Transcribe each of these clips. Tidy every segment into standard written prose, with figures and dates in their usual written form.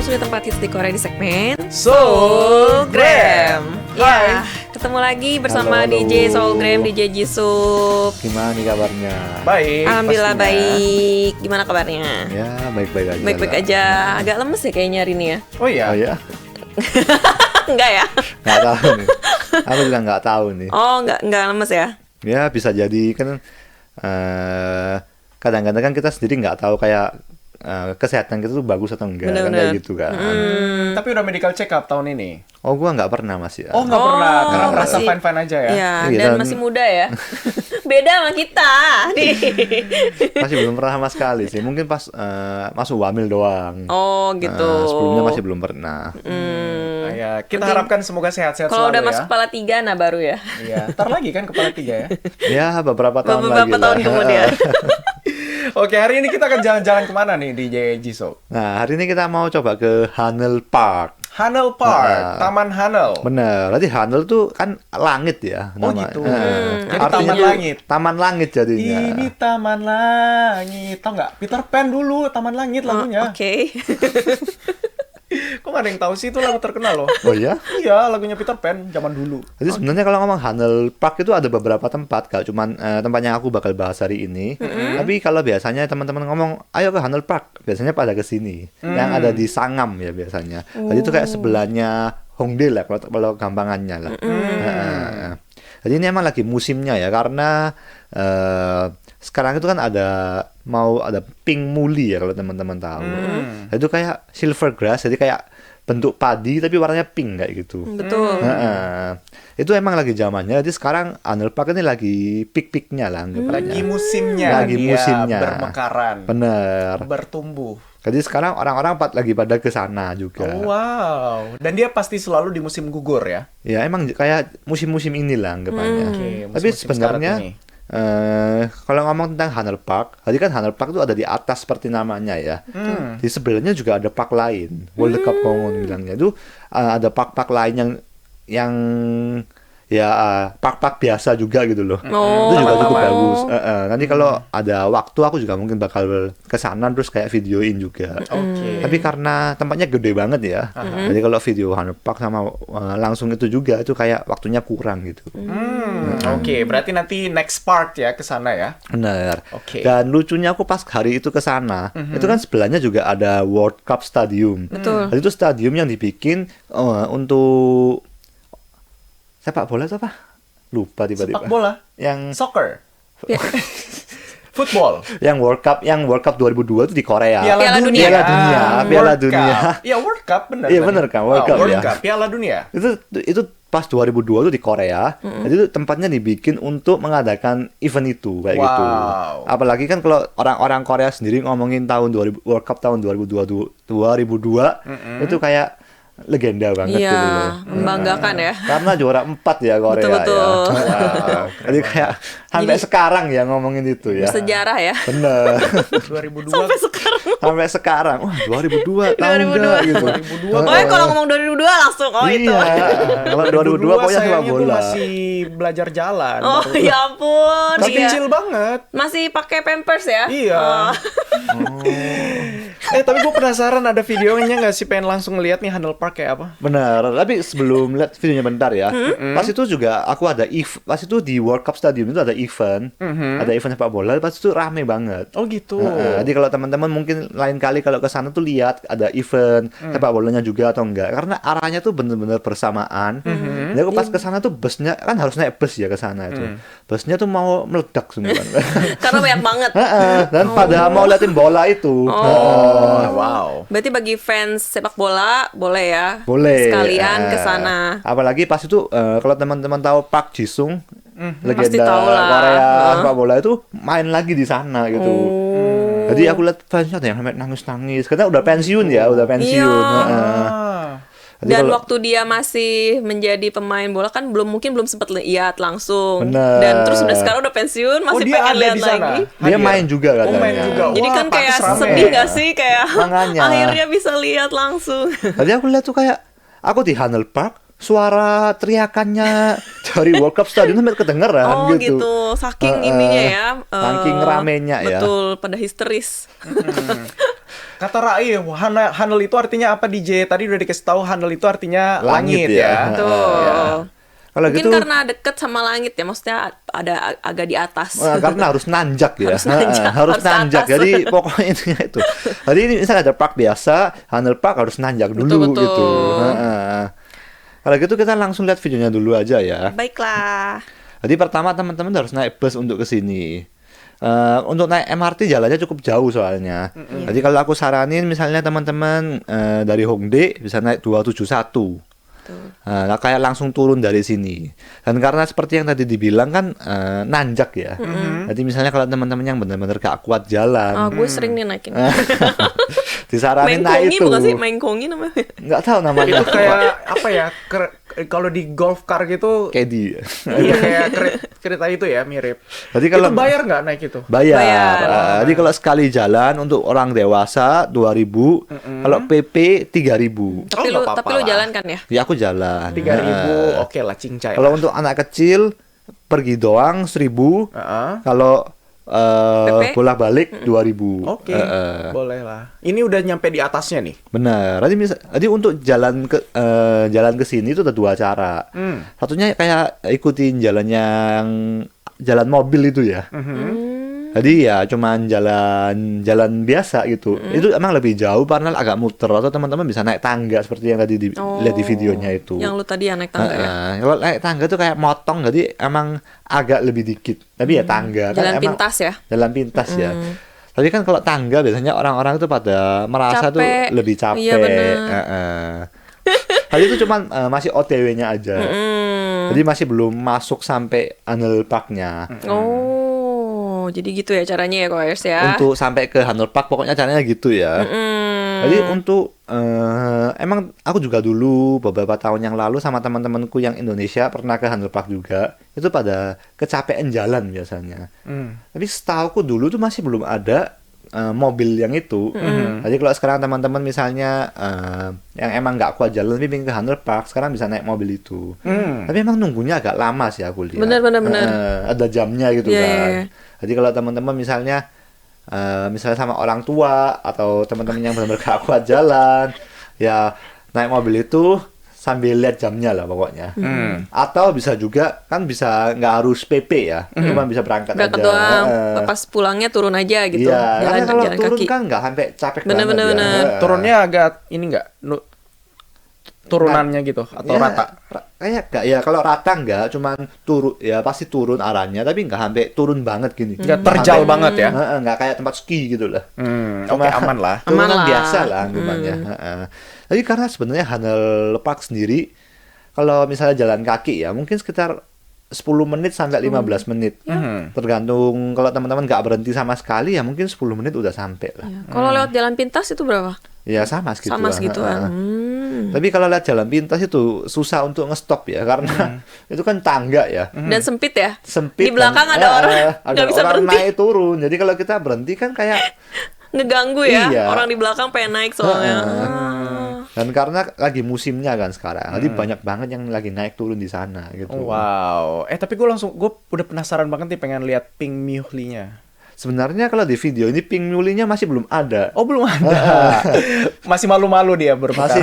sudah tempat hits di Korea di segmen Soulgram. Ya, ketemu lagi bersama Halo. DJ Soulgram, DJ Jisup. Gimana nih kabarnya? Baik. Alhamdulillah pastinya. baik. Gimana kabarnya? Ya baik-baik aja. Baik-baik lah. aja. Agak lemes ya kayaknya hari ini ya. Oh iya. Oh ya? Enggak ya? Nggak tahu nih. Aku juga nggak tahu nih. Oh, enggak lemes ya? Ya bisa jadi kan kadang-kadang kan kita sendiri nggak tahu kayak kesehatan kita tuh bagus atau enggak kan Bener-bener. kayak gitu kan. Tapi udah medical check up tahun ini. Oh gua nggak pernah masih. Oh nggak pernah, karena merasa masih- fine-fine aja ya. Iya, Iya, dan dan- masih muda ya. Beda sama kita. Nih. Masih belum pernah sama sekali sih. Mungkin pas masuk wamil doang. Oh, gitu. Sebelumnya masih belum pernah. Nah, ya, kita Nanti- harapkan semoga sehat-sehat Kalau selalu udah ya. masuk kepala 3, nah baru ya. Iya, ntar lagi kan kepala 3 ya. Ya beberapa tahun lagi Beberapa tahun lah. kemudian. Oke, hari ini kita akan jalan-jalan kemana nih DJ Jisoo? Nah hari ini kita mau coba ke Hanel Park. Hanel Park, Nah. Taman Hanel. Bener, tadi Hanel tuh kan langit ya. Oh nama- gitu. Eh, Jadi artinya taman langit. Taman langit jadinya. Ini Taman Langit. Tau nggak? Peter Pan dulu, Taman Langit lagunya. Oke. Kok nggak ada yang tahu sih itu lagu terkenal loh? Oh ya? Iya, lagunya Peter Pan zaman dulu. Jadi sebenarnya kalau ngomong Hanel Park itu ada beberapa tempat, gak cuman tempat yang aku bakal bahas hari ini. Tapi kalau biasanya teman-teman ngomong, ayo ke Hanel Park, biasanya pada ke sini. Yang ada di Sangam ya biasanya. Jadi itu kayak sebelahnya Hongdae lah kalau gampangannya lah. Jadi ini emang lagi musimnya ya, karena sekarang itu kan ada pink muli ya kalau teman-teman tahu. Itu kayak silver grass, jadi kayak bentuk padi tapi warnanya pink kayak gitu. Betul. Itu emang lagi zamannya. Jadi sekarang Hanel Park ini lagi peak-peaknya lah anggapannya. Lagi musimnya. Lagi dia musimnya. bermekaran. Bener. Bertumbuh. Jadi sekarang orang-orang lagi pada ke sana juga. Oh, wow. Dan dia pasti selalu di musim gugur ya. Ya emang kayak musim-musim inilah anggapannya. Oke, Tapi musim-musim sebenarnya sekarat ini. kalau ngomong tentang Hanel Park, tadi kan Hanel Park itu ada di atas seperti namanya ya. Di sebelahnya juga ada park lain, World Cup Kongon bilangnya itu ada park-park lain yang ya park-park biasa juga gitu loh. Oh. Itu juga cukup Aman-aman. bagus. Nanti kalau ada waktu aku juga mungkin bakal ke sana terus kayak videoin juga. Oke. Tapi karena tempatnya gede banget ya, jadi kalau video Hanel Park sama langsung itu juga itu kayak waktunya kurang gitu. Oke, berarti nanti next part ya ke sana ya. Benar. Oke. Dan lucunya aku pas hari itu ke sana, itu kan sebelahnya juga ada World Cup Stadium. Betul. Jadi itu stadium yang dibikin untuk sepak bola atau apa? Lupa tiba-tiba. Sepak bola, Yang soccer, Ya. football, World Cup 2002 itu di Korea. Piala Dunia. Piala Dunia, Ah, Piala World Dunia. Cup. Iya, World Cup benar. Iya, tadi. benar kan, World Cup, World ya. Cup, Piala Dunia. Itu pas 2002 itu di Korea. Jadi itu tempatnya dibikin untuk mengadakan event itu kayak gitu. Wow. Apalagi kan kalau orang-orang Korea sendiri ngomongin tahun 2000 World Cup tahun 2002 itu kayak legenda banget Iya, gitu loh. membanggakan ya. Karena juara 4 ya Korea Betul-betul. ya. Wow. Jadi kayak sampai sekarang ya ngomongin itu ya. Sejarah ya. Bener. 2002. Sampai sekarang. Sampai sekarang. Wah, 2002 tahu 2002. enggak gitu. 2002. Oh, ya kalau ngomong 2002 langsung itu. Iya. Kalau 2002 pokoknya sepak sayangnya gua bola. masih belajar jalan. Oh, baru- ya ampun. Masih Iya. kecil banget. Masih pakai Pampers ya? Iya. Oh. Tapi gue penasaran ada videonya nggak sih, pengen langsung lihat nih Hanel Park kayak apa? Benar, tapi sebelum lihat videonya bentar ya. Pas itu juga aku ada pas itu di World Cup Stadium itu ada event. Ada event sepak bola, pas itu rame banget. Oh gitu. Jadi kalau teman-teman mungkin lain kali kalau ke sana tuh lihat ada event sepak bolanya juga atau enggak, karena arahnya tuh bener-bener bersamaan. Jadi aku pas ke sana tuh busnya kan harus naik bus ya ke sana itu. Busnya tuh mau meledak semua. Karena banyak banget. Dan pada mau liatin bola itu. Oh, wow. Berarti bagi fans sepak bola boleh ya. Boleh. Sekalian ke sana. Apalagi pas itu kalau teman-teman tahu Park Ji-sung, Pasti legenda tahu lah. Korea sepak bola itu main lagi di sana gitu. Jadi aku lihat fansnya ada yang sampai nangis-nangis karena udah pensiun ya, udah pensiun. Iya. Heeh. Jadi Dan kalau- waktu dia masih menjadi pemain bola kan mungkin belum sempat lihat langsung. Bener. Dan terus udah sekarang udah pensiun masih dia pengen ada lihat di sana? lagi. dia Hadir. main juga Oh, katanya. main juga. Jadi Wah, kan kayak pantes rame sedih ya. gak sih kayak Makanya. akhirnya bisa lihat langsung. Tadi aku lihat tuh kayak aku di Hanel Park, suara teriakannya dari World Cup Stadium sampai kedengeran Oh gitu. gitu, saking ininya ya. Saking ramenya ya. Betul, pada histeris. Kata Rai, Hanel itu artinya apa DJ? Tadi udah dikasih tahu Hanel itu artinya Langit langit, ya. ya. Tuh. Kalau Mungkin gitu karena deket sama langit ya, maksudnya ada agak di atas. karena harus nanjak ya. Harus nanjak, Harus harus ke nanjak. atas. Jadi pokoknya intinya itu. Jadi ini misalnya ada park biasa, Hanel Park harus nanjak dulu Betul-betul. gitu. Kalau gitu kita langsung lihat videonya dulu aja ya. Baiklah. Jadi pertama teman-teman harus naik bus untuk ke sini. Untuk naik MRT jalannya cukup jauh soalnya. Jadi kalau aku saranin misalnya teman-teman dari Hongdae bisa naik 271. Nah, kayak langsung turun dari sini. Dan karena seperti yang tadi dibilang kan nanjak ya. Jadi misalnya kalau teman-teman yang benar-benar gak kuat jalan, Gue sering nih naikin. disaranin naik Mengkongi itu. bukan sih? Mengkongi namanya. Nggak tahu namanya. Itu kayak apa ya? Kalau di golf car gitu, Caddy. iya kayak kereta itu ya mirip. Jadi kalau Itu bayar nggak naik itu? Bayar. Bayar. Jadi kalau sekali jalan untuk orang dewasa 2.000, kalau PP 3.000. Tapi nggak lu apa-apa tapi lu lah. jalan kan ya? Ya aku jalan. 3.000, oke lah cincai. Kalau untuk anak kecil pergi doang 1.000. Heeh. Kalau PP? bolak-balik 2.000. Oke, boleh lah. Ini udah nyampe di atasnya nih. Benar. Jadi untuk jalan ke sini itu ada dua cara. Satunya kayak ikutin jalan mobil itu ya. Jadi ya cuman jalan biasa gitu. Itu emang lebih jauh karena agak muter, atau teman-teman bisa naik tangga seperti yang tadi lihat di videonya itu. Yang lu tadi ya naik tangga ya? Kalau naik tangga tuh kayak motong, jadi emang agak lebih dikit. Tapi ya tangga kan Jalan emang pintas ya? jalan pintas ya. Tapi kan kalau tangga biasanya orang-orang tuh pada merasa tuh Capek. lebih capek. Iya, bener. Tadi itu cuman masih OTW-nya aja. Jadi masih belum masuk sampai Hanel Park-nya. Oh, jadi gitu ya caranya ya guys ya? Untuk sampai ke Hanel Park pokoknya caranya gitu ya. Jadi untuk emang aku juga dulu beberapa tahun yang lalu sama teman-temanku yang Indonesia pernah ke Hanel Park juga. Itu pada kecapean jalan biasanya. Tapi setauku dulu tuh masih belum ada mobil yang itu. Jadi kalau sekarang teman-teman misalnya yang emang nggak kuat jalan tapi pengen ke Hanel Park, sekarang bisa naik mobil itu. Tapi emang nunggunya agak lama sih aku lihat. Bener. Ada jamnya gitu Iya, kan. iya. Jadi kalau teman-teman misalnya sama orang tua atau teman-teman yang benar-benar gak kuat jalan, ya naik mobil itu sambil lihat jamnya lah pokoknya. Atau bisa juga kan bisa nggak harus PP ya, cuma bisa berangkat Berangkat aja. doang, pas pulangnya turun aja gitu. Iya, karena kalau jalan turun kaki. kan nggak sampai capek Bener, banget bener. ya. Turunnya agak ini nggak? Turunannya gitu atau Ya, rata? Kayak nggak ya, kalau rata nggak, cuman turun ya pasti turun arahnya, tapi nggak sampai turun banget gini. Nggak terjal banget ya? Nggak kayak tempat ski gitu lah. Oke, aman lah. Aman Turunan lah. biasa lah anggapannya. Jadi karena sebenarnya Hanel Park sendiri, kalau misalnya jalan kaki ya mungkin sekitar 10 menit sampai 15 menit. Tergantung kalau teman-teman nggak berhenti sama sekali ya mungkin 10 menit udah sampai lah. Ya. Kalau lewat jalan pintas itu berapa? Ya sama segituan. Sama segituan. Tapi kalau lihat jalan pintas itu susah untuk ngestop ya, karena itu kan tangga ya. Dan sempit ya? Sempit. Di belakang kan, ada orang ada nggak bisa orang berhenti. naik turun. Jadi kalau kita berhenti kan kayak Ngeganggu ya? Iya. Orang di belakang pengen naik soalnya. dan karena lagi musimnya kan sekarang. Jadi banyak banget yang lagi naik turun di sana gitu. Wow. Tapi gue udah penasaran banget nih pengen lihat Pink Muley-nya. Sebenarnya kalau di video ini Pink Muley-nya masih belum ada. Oh, belum ada. Masih malu-malu dia berputar.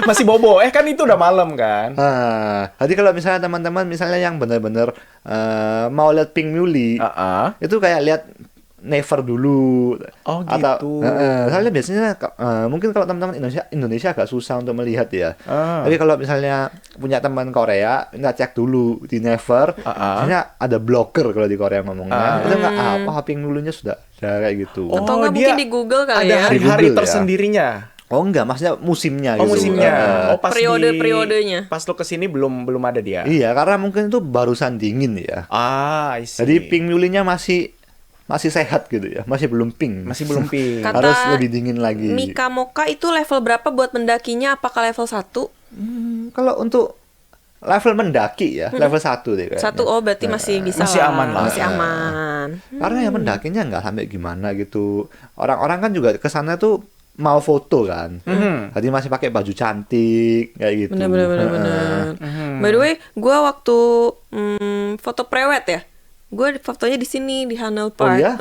Masih bobo. Kan itu udah malam kan? Jadi kalau misalnya teman-teman misalnya yang benar-benar mau lihat Pink Muley, itu kayak lihat Never dulu. Oh, Atau, gitu. soalnya biasanya mungkin kalau teman-teman Indonesia agak susah untuk melihat ya. Tapi kalau misalnya punya teman Korea, nggak cek dulu di Never, misalnya ada blogger kalau di Korea ngomongnya, itu nggak apa Pink Muley-nya sudah ada kayak gitu. Atau nggak dia mungkin di Google kali ada ya? hari-hari Di Google ya. tersendirinya. Oh enggak, maksudnya musimnya Oh, gitu. musimnya. Oh, pas Periode-periodenya. Pas lo kesini belum ada dia. Iya, karena mungkin itu barusan dingin ya. I see. Jadi Pink Muley-nya masih sehat gitu ya, masih belum pink. Masih belum pink. Kata Harus lebih dingin lagi. Mika Moka itu level berapa buat mendakinya? Apakah level 1? Kalau untuk level mendaki ya, level 1 deh kayaknya. 1, oh berarti masih bisa Masih lah. aman lah. Masih aman. Karena yang mendakinya nggak sampai gimana gitu. Orang-orang kan juga ke sana tuh mau foto kan. Tadi masih pakai baju cantik kayak gitu. Bener. By the way, gue waktu foto prewed ya Gue fotonya di sini di Hanel Park. ya?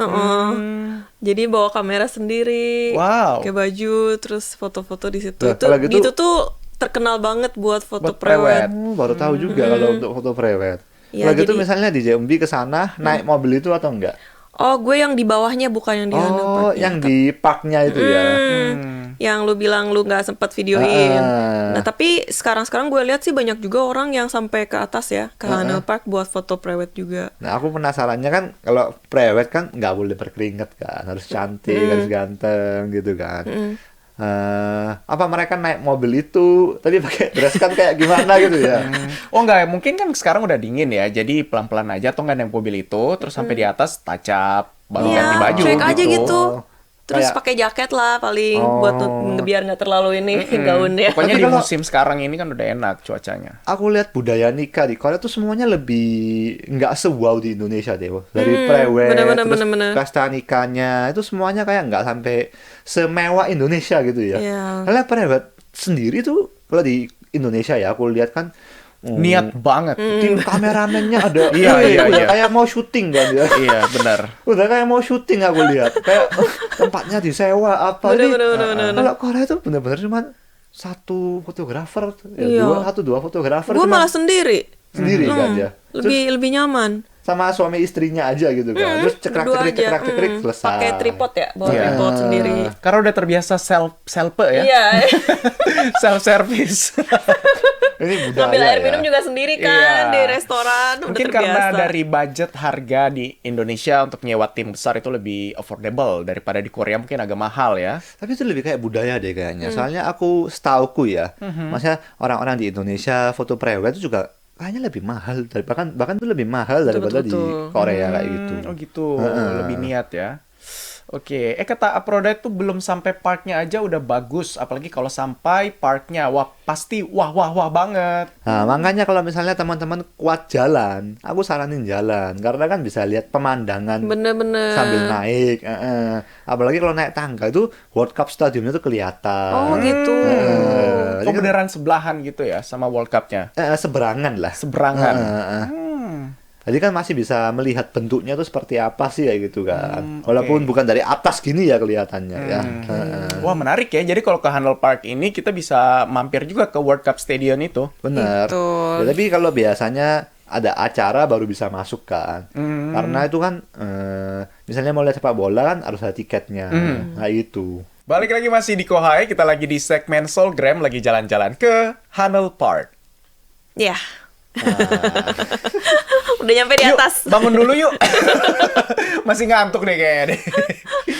Jadi bawa kamera sendiri, Wow. pakai baju, terus foto-foto di situ. Nah, Itu kalau gitu- gitu tuh terkenal banget buat foto Buat prewed. prewed. Baru tahu juga kalau untuk foto prewed. Ya, Kalau gitu jadi- misalnya di JMB ke sana naik mobil itu atau enggak? Oh, gue yang di bawahnya bukan yang di Hanel Oh, Park. yang di parknya itu ya. Yang lu bilang lu nggak sempat videoin. Ah. Nah, tapi sekarang gue lihat sih banyak juga orang yang sampai ke atas ya, ke Hanel Park buat foto prewed juga. Nah, aku penasarannya kan kalau prewed kan nggak boleh berkeringat kan, harus cantik, harus ganteng gitu kan. Apa mereka naik mobil itu tapi pakai dress kan kayak gimana gitu ya? Oh enggak, mungkin kan sekarang udah dingin ya, jadi pelan-pelan aja atau nggak naik mobil itu, terus sampai di atas touch up, baru Iya, ganti baju cuek aja gitu. Oh. Terus Kayak- pakai jaket lah paling buat biar nggak terlalu ini Hmm. gaunnya. Pokoknya Tapi di kalau- musim sekarang ini kan udah enak cuacanya. Aku lihat budaya nikah di Korea tuh semuanya lebih nggak se-wow di Indonesia deh, Bo. Dari prewed, bener-bener, terus bener-bener. pesta nikahnya itu semuanya kayak nggak sampai semewah Indonesia gitu ya. Iya. Karena prewed sendiri tuh kalau di Indonesia ya aku lihat kan Niat banget. tim kameramennya ada, Iya, iya, udah iya. kayak mau syuting kan ya. Iya, benar. Udah kayak mau syuting aku lihat, kayak tempatnya disewa apa Bener, nih. bener, bener, bener. Kalau Korea itu bener-bener cuma satu fotografer, Iya. dua fotografer Gue cuma malah sendiri. sendiri kan ya. Terus Lebih nyaman. sama suami istrinya aja gitu kan. Terus Berdua cekrak-cekrik aja. cekrak-cekrik selesai. Pakai tripod ya, bawa Iya. tripod sendiri. Karena udah terbiasa self ya. Iya. Self service. Ini budaya Ambil air ya. minum juga sendiri kan Iya. di restoran. Mungkin udah terbiasa. karena dari budget harga di Indonesia untuk nyewa tim besar itu lebih affordable daripada di Korea mungkin agak mahal ya. Tapi itu lebih kayak budaya deh kayaknya. Soalnya aku setauku ya, maksudnya orang-orang di Indonesia foto prewed itu juga kayaknya lebih mahal dari bahkan tuh lebih mahal daripada di betul. Korea kayak gitu. Oh gitu, lebih niat ya. Oke, kata Aphrodite tuh belum sampai parknya aja udah bagus, apalagi kalau sampai parknya, wah pasti wah banget. Nah, makanya kalau misalnya teman-teman kuat jalan, aku saranin jalan karena kan bisa lihat pemandangan Bener-bener. sambil naik. Apalagi kalau naik tangga itu World Cup Stadiumnya tuh kelihatan. Oh gitu. Oh beneran sebelahan gitu ya sama World Cup-nya. Seberangan lah. Seberangan. Jadi kan masih bisa melihat bentuknya tuh seperti apa sih ya gitu kan. Walaupun bukan dari atas gini ya kelihatannya ya. Wah menarik ya, jadi kalau ke Hanel Park ini kita bisa mampir juga ke World Cup Stadium itu. Benar. Betul. Ya, tapi kalau biasanya ada acara baru bisa masuk kan. Karena itu kan misalnya mau lihat sepak bola kan harus ada tiketnya. Nah itu. Balik lagi masih di Kohai, kita lagi di segmen Solgram, lagi jalan-jalan ke Hanel Park. Ya. Udah nyampe di Yuk, atas. bangun dulu yuk. Masih ngantuk deh kayaknya deh.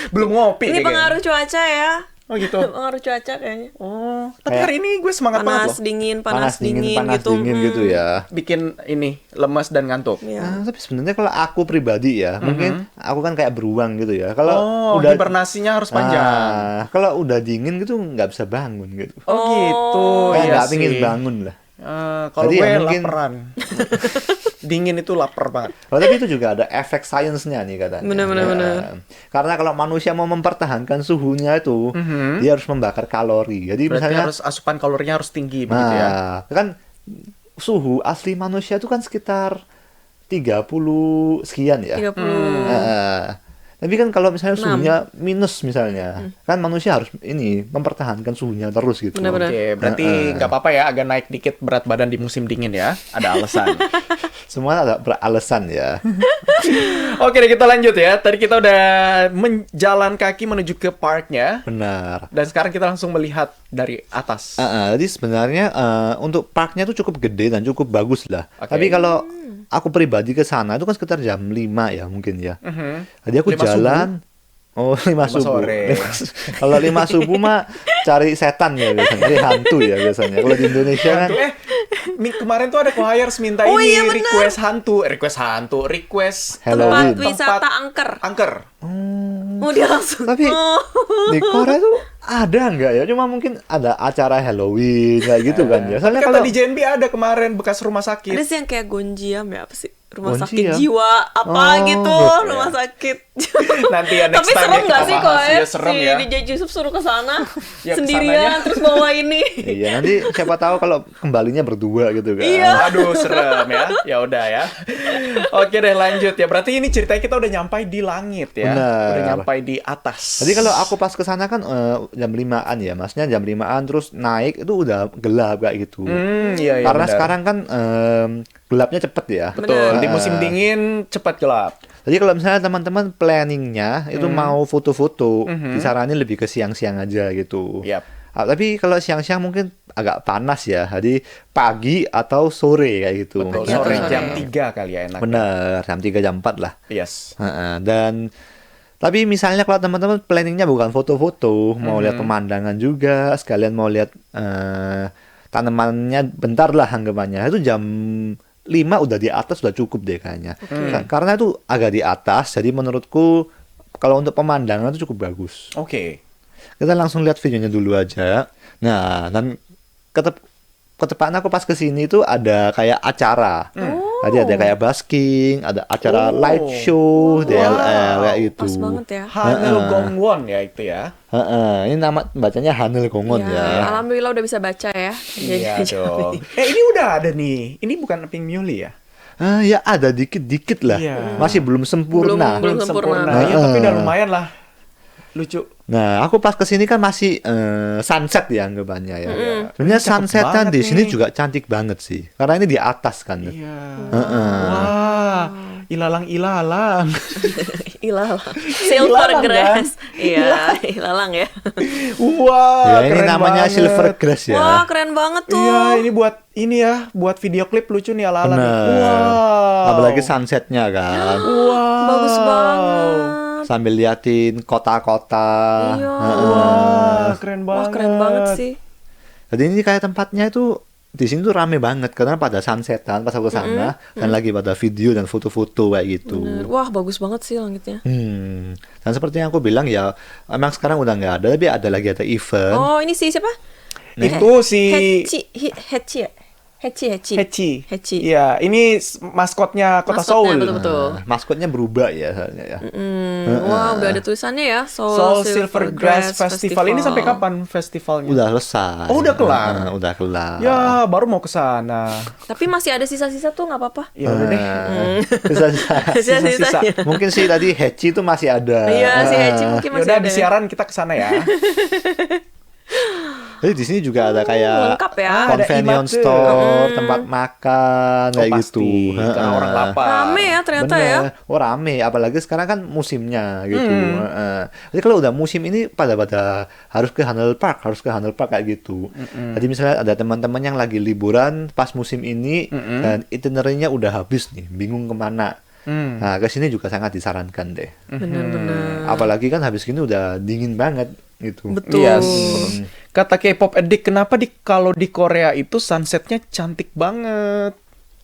Belum ngopi Ini deh pengaruh cuaca ya. kayaknya. Oh gitu. Pengaruh cuaca kayaknya. Oh, tapi hari ini gue semangat banget Panas loh. dingin, panas dingin panas gitu. dingin gitu ya. Bikin ini lemas dan ngantuk. Iya. Tapi sebenarnya kalau aku pribadi ya, mungkin aku kan kayak beruang gitu ya. Kalau Oh, udah hibernasinya harus panjang. kalau udah dingin gitu nggak bisa bangun gitu. Oh gitu. Kayak Iya nggak pingin sih. bangun lah. Kalau Jadi gue ya mungkin- laparan. Dingin itu lapar banget. Oh, tapi itu juga ada efek sainsnya nih katanya. Bener. Karena kalau manusia mau mempertahankan suhunya itu, dia harus membakar kalori. Jadi Berarti misalnya, harus asupan kalorinya harus tinggi begitu ya. kan suhu asli manusia itu kan sekitar 30 sekian ya. 30. Tapi kan kalau misalnya 6. suhunya minus misalnya, kan manusia harus ini mempertahankan suhunya terus gitu. Benar-benar. Oke, berarti nggak apa-apa ya agak naik dikit berat badan di musim dingin ya. Ada alasan. Semua ada beralasan ya. Oke deh, kita lanjut ya. Tadi kita udah menjalan kaki menuju ke parknya. Benar. Dan sekarang kita langsung melihat dari atas. Jadi sebenarnya untuk parknya tuh cukup gede dan cukup bagus lah. Oke. Tapi kalau aku pribadi ke sana itu kan sekitar jam 5 ya mungkin ya. Jadi aku 5 jalan. Oh, 5 subuh. sore. Kalau 5 subuh mah cari setan ya biasanya, cari hantu ya biasanya. Kalau di Indonesia kan Hantu, kemarin tuh ada choirs minta Oh, ini iya, benar. request Halloween. Tempat wisata angker. angker. Oh dia langsung. Tapi di Korea tuh ada nggak ya? Cuma mungkin ada acara Halloween kayak gitu kan ya. Soalnya Kata kalau di JNB ada kemarin bekas rumah sakit. Ada sih yang kayak Gonjiam ya apa sih? rumah Bonci sakit ya? jiwa apa Oh, gitu, gitu rumah sakit. Nanti ya next Tapi time serem ya kita nggak sih kok bahas. ya Ya, serem si ya. DJ Yusuf suruh ke sana Ya, sendirian kesananya. terus bawa ini. Iya, nanti siapa tahu kalau kembalinya berdua gitu kan. Iya. Aduh, serem ya. Ya udah ya. Oke deh, lanjut ya. Berarti ini ceritanya kita udah nyampai di langit ya. Benar. Udah nyampai di atas. Jadi kalau aku pas ke sana kan jam 5-an ya, maksudnya jam 5-an terus naik itu udah gelap kayak gitu. Iya, iya, Karena benar. sekarang kan gelapnya cepet ya. Betul, di Heeh. musim dingin cepat gelap. Jadi kalau misalnya teman-teman planningnya itu mau foto-foto, disaranin lebih ke siang-siang aja gitu. Yap. Tapi kalau siang-siang mungkin agak panas ya, jadi pagi atau sore kayak gitu. Betul, Pagi atau sore sore. jam 3 kali ya enak. Bener, jam 3 jam 4 lah. Yes. Heeh, dan tapi misalnya kalau teman-teman planningnya bukan foto-foto, mau lihat pemandangan juga, sekalian mau lihat tanamannya bentar lah anggapannya. Itu jam 5 udah di atas udah cukup deh kayaknya. Karena itu agak di atas, jadi menurutku kalau untuk pemandangan itu cukup bagus. Oke. Kita langsung lihat videonya dulu aja. Nah, dan ketepatan aku pas kesini itu ada kayak acara. Tadi ada kayak busking, ada acara light show, DLL kayak gitu. Pas banget ya. Hanel Gongwon ya itu ya. Ini nama bacanya Hanel Gongon ya. Alhamdulillah udah bisa baca ya. Iya dong. Ini udah ada nih. Ini bukan Pink Muley ya? Ya ada dikit-dikit lah. Iya. Masih belum sempurna. Belum sempurna. Ya, tapi udah lumayan lah. Lucu. Nah, aku pas kesini kan masih sunset ya anggapannya ya. Sebenarnya Cakep sunsetan banget di sini nih. juga cantik banget sih. Karena ini di atas kan. Iya. Wah, ilalang-ilalang. Ilalang. Silver Ilalang, grass. Iya, ilalang ya. Wah, Ya, ini keren namanya banget. silver grass ya. Wah, keren banget tuh. Iya, ini ya, buat video klip lucu nih ala-ala nih. Bener. Wow. Apalagi sunsetnya kan. Wow. Bagus banget. Sambil liatin kota-kota. Iya. Wah, keren banget. Wah, keren banget sih. Jadi ini kayak tempatnya itu di sini tuh rame banget karena pada sunsetan pas aku sana dan lagi pada video dan foto-foto kayak gitu. Bener. Wah, bagus banget sih langitnya. Dan seperti yang aku bilang ya, emang sekarang udah nggak ada, tapi ada lagi ada event. Oh, ini si siapa? Itu si Heci ya? Heci. Heci. Iya, ini maskotnya Kota Maskotnya, Seoul. betul. Maskotnya berubah ya, soalnya ya. Wah, udah ada tulisannya ya. Seoul Silver Grass Festival. Ini sampai kapan festivalnya? Udah selesai. Oh, udah kelar? Udah kelar. Ya, baru mau ke sana. Tapi masih ada sisa-sisa tuh nggak apa-apa. Ya udah deh. Sisa-sisanya. Mungkin sih tadi Heci itu masih ada. Iya, si Heci mungkin Ya masih udah ada. di siaran kita ke sana ya. Jadi di sini juga ada kayak lengkap ya. convenience Ada Imate. store, tempat makan kayak gitu. Pasti, karena orang lapar. Rame ya ternyata ya. Bener. Oh rame, apalagi sekarang kan musimnya gitu. Jadi kalau udah musim ini pada harus ke Hanel Park kayak gitu. Jadi misalnya ada teman-teman yang lagi liburan pas musim ini dan itinerary-nya udah habis nih, bingung kemana. Nah ke sini juga sangat disarankan deh. Bener-bener. Apalagi kan habis gini udah dingin banget gitu. Betul. Yes. Kata K-pop Addict, kenapa kalau di Korea itu sunsetnya cantik banget?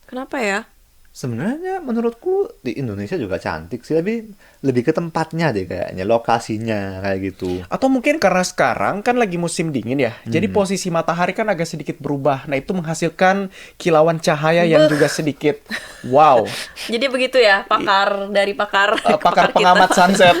Kenapa ya? Sebenarnya menurutku di Indonesia juga cantik sih, tapi lebih ke tempatnya deh kayaknya, lokasinya kayak gitu. Atau mungkin karena sekarang kan lagi musim dingin ya, jadi posisi matahari kan agak sedikit berubah. Nah itu menghasilkan kilauan cahaya yang juga sedikit wow. Jadi begitu ya, pakar dari pakar. Pakar kita. pengamat sunset.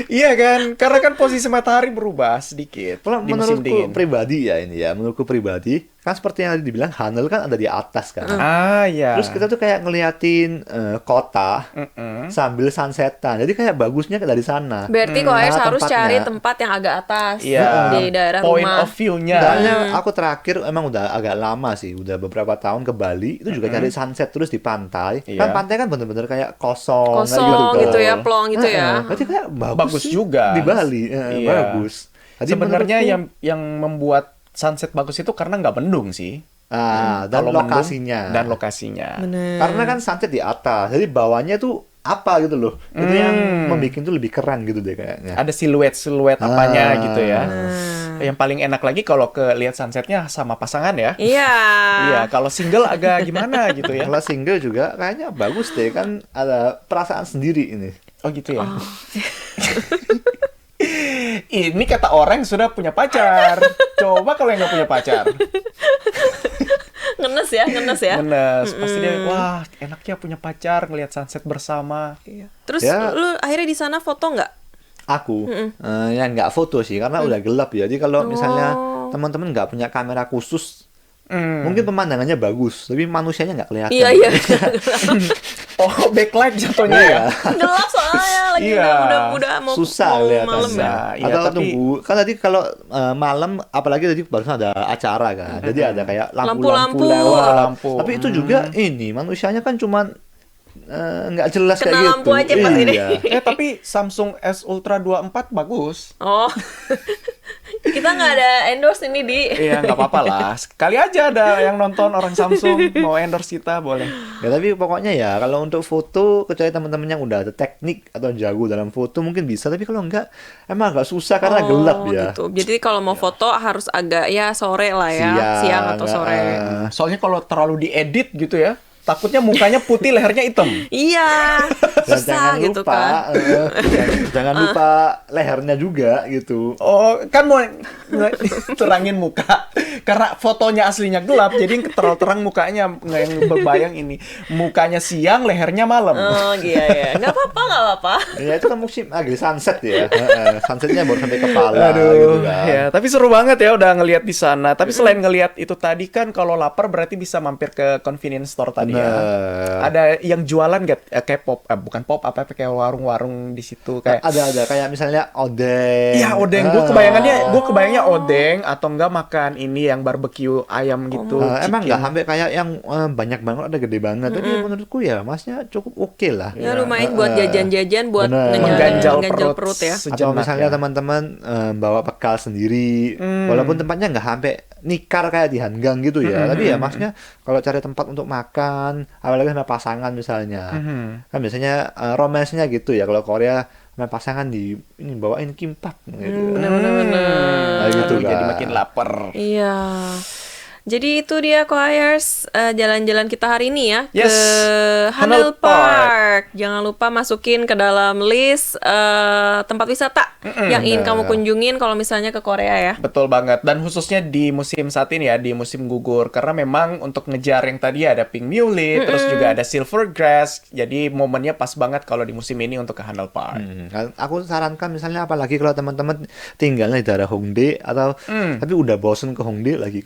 Iya kan, karena kan posisi matahari berubah sedikit Kalau di musim menurutku dingin. pribadi ya ini ya, menurutku pribadi kan seperti yang tadi dibilang Hanel kan ada di atas kan. Ah ya. Terus kita tuh kayak ngeliatin kota sambil sunsetan. Jadi kayak bagusnya dari sana. Berarti kok harus tempatnya. cari tempat yang agak atas Iya. di daerah Point rumah. of view-nya. Soalnya aku terakhir emang udah agak lama sih, udah beberapa tahun ke Bali itu juga cari sunset terus di pantai. Iya. Kan pantai kan bener-bener kayak kosong, kayak Kosong kan. gitu ya, plong gitu ya. Berarti kayak Bagus sih juga di Bali, Iya. bagus. Jadi Sebenarnya menurutku- yang membuat sunset bagus itu karena nggak mendung sih. dan Kalau mendung, lokasinya. dan lokasinya. Bener. Karena kan sunset di atas, jadi bawahnya tuh apa gitu loh. Itu yang membuat itu lebih keren gitu deh kayaknya. Ada siluet apanya gitu ya. Nah. Yang paling enak lagi kalau lihat sunsetnya sama pasangan ya. Iya. Iya, kalau single agak gimana gitu ya. Kalau single juga kayaknya bagus deh, kan ada perasaan sendiri ini. Oh gitu ya. Ini kata orang yang sudah punya pacar. Coba kalau yang nggak punya pacar. Ngenes ya. Ngenes. Pasti dia, wah enak ya punya pacar ngelihat sunset bersama. Iya. Terus Ya. lu akhirnya di sana foto nggak? Aku yang nggak foto sih karena udah gelap ya. Jadi kalau misalnya Oh. teman-teman nggak punya kamera khusus, mungkin pemandangannya bagus, tapi manusianya nggak kelihatan. Iya. Oh, backlight jatuhnya ya. Gelap soalnya lagi Iya. udah mau Susah mau kelihatan. malam ya. Iya, Atau tapi- tunggu kan tadi kalau malam, apalagi tadi barusan ada acara kan, jadi ada kayak lampu-lampu Lampu-lampu. lewat. Lampu. Tapi itu juga ini manusianya kan cuman nggak jelas Kena kayak gitu. lampu aja pas ini. Iya. Tapi Samsung S Ultra 24 bagus. Oh. Kita nggak ada endorse ini di. Iya, nggak apa-apa lah. Sekali aja ada yang nonton orang Samsung mau endorse kita boleh. Ya tapi pokoknya ya kalau untuk foto kecuali teman-teman yang udah ada teknik atau jago dalam foto mungkin bisa, tapi kalau enggak emang agak susah karena gelap ya. Gitu. Jadi kalau mau foto harus agak ya sore lah ya, siang atau sore. Soalnya kalau terlalu diedit gitu ya, takutnya mukanya putih, lehernya hitam. Iya, Dan susah jangan gitu lupa, kan. jangan lupa lehernya juga gitu. Oh, kan mau terangin muka. Karena fotonya aslinya gelap, jadi terang mukanya nggak yang berbayang ini. Mukanya siang, lehernya malam. Oh iya ya, nggak apa-apa. Ya itu kan musim lagi sunset ya. Sunsetnya baru sampai kepala Aduh, gitu kan. ya. Tapi seru banget ya udah ngelihat di sana. Tapi selain ngelihat itu tadi kan, kalau lapar berarti bisa mampir ke convenience store tadi ya. Bener. Ada yang jualan nggak? Kayak bukan pop, apa kayak warung-warung di situ kayak. Ada kayak misalnya odeng. Iya, odeng. Gue kebayangnya odeng atau enggak makan ini yang barbecue ayam gitu. Emang chicken. nggak sampai kayak yang banyak banget, ada gede banget. Tapi menurutku ya masnya cukup oke lah. Ya lumayan buat jajan-jajan, buat Bener. Mengganjal ngeganjal perut perut ya. Atau sejenak misalnya ya. teman-teman bawa bekal sendiri, walaupun tempatnya nggak sampai nikar kayak di Hanggang gitu ya, tapi ya maksudnya kalau cari tempat untuk makan, apalagi sama pasangan misalnya, kan biasanya romansnya gitu ya kalau Korea sama pasangan ini bawain kimbap gitu. Bener-bener. Nah, gitu Aduh, jadi kan. makin lapar. Iya. Jadi itu dia Choirs jalan-jalan kita hari ini ya Yes. ke Hanel Hanel Park. Jangan lupa masukin ke dalam list tempat wisata yang ingin kamu kunjungin kalau misalnya ke Korea ya. Betul banget. Dan khususnya di musim saat ini ya, di musim gugur. Karena memang untuk ngejar yang tadi ada pink muley, terus juga ada silver grass. Jadi momennya pas banget kalau di musim ini untuk ke Hanel Park. Kan aku sarankan misalnya apalagi kalau teman-teman tinggalnya di daerah Hongdae atau tapi udah bosen ke Hongdae lagi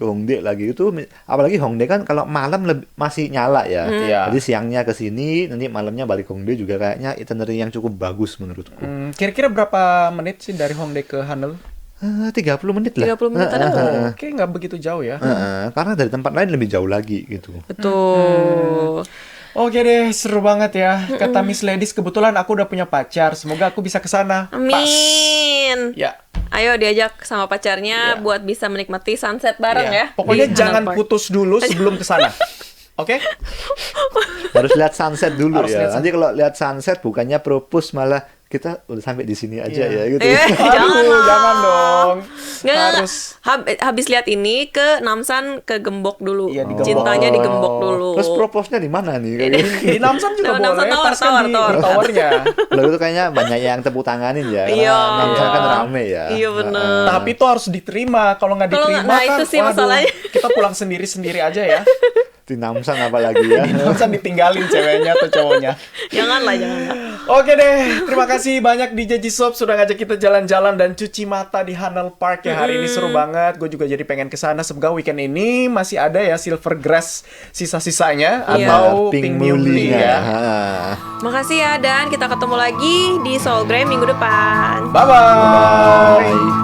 itu, apalagi Hongdae kan kalau malam masih nyala ya. Iya. Jadi siangnya ke sini, nanti malamnya balik Hongdae juga kayaknya itinerary yang cukup bagus menurutku. Kira-kira berapa menit sih dari Hongdae ke Hanel? 30 menit lah. 30 menit ada. Oke, nggak begitu jauh ya. Karena dari tempat lain lebih jauh lagi gitu. Betul. Oke deh, seru banget ya. Kata Miss Ladies, kebetulan aku udah punya pacar. Semoga aku bisa ke sana. Pas. Amin. Ya. Ayo diajak sama pacarnya buat bisa menikmati sunset bareng Iya. ya. Pokoknya di jangan Hanel Park. putus dulu sebelum ke sana. Oke? Harus lihat sunset dulu Harus ya. lihat Nanti kalau lihat sunset bukannya propose malah kita udah sampai di sini aja ya gitu. Jangan dong. Nggak. Harus. Habis lihat ini ke Namsan ke Gembok dulu. Iya, di Gembok. Cintanya di Gembok dulu. Terus propose-nya di mana nih? Kayak gitu. Di Namsan juga Namsan boleh. tower, Pas kan di tower. towernya. Loh itu kayaknya banyak yang tepuk tanganin ya. Karena Iya. Namsan kan rame ya. Iya, bener. Tapi itu harus diterima. Kalau nggak Kalau diterima nggak- nah, kan, itu sih waduh, masalahnya. kita pulang sendiri-sendiri aja ya. Di Namsan apalagi ya. Di Namsan ditinggalin ceweknya atau cowoknya. Janganlah. Oke deh, terima kasih banyak DJ Jisop sudah ngajak kita jalan-jalan dan cuci mata di Hanel Park ya. Hari ini seru banget. Gue juga jadi pengen ke sana. Semoga weekend ini masih ada ya silver grass sisa-sisanya Iya. atau pink muley ya. Makasih ya, dan kita ketemu lagi di Soulgram minggu depan. Bye-bye. Bye.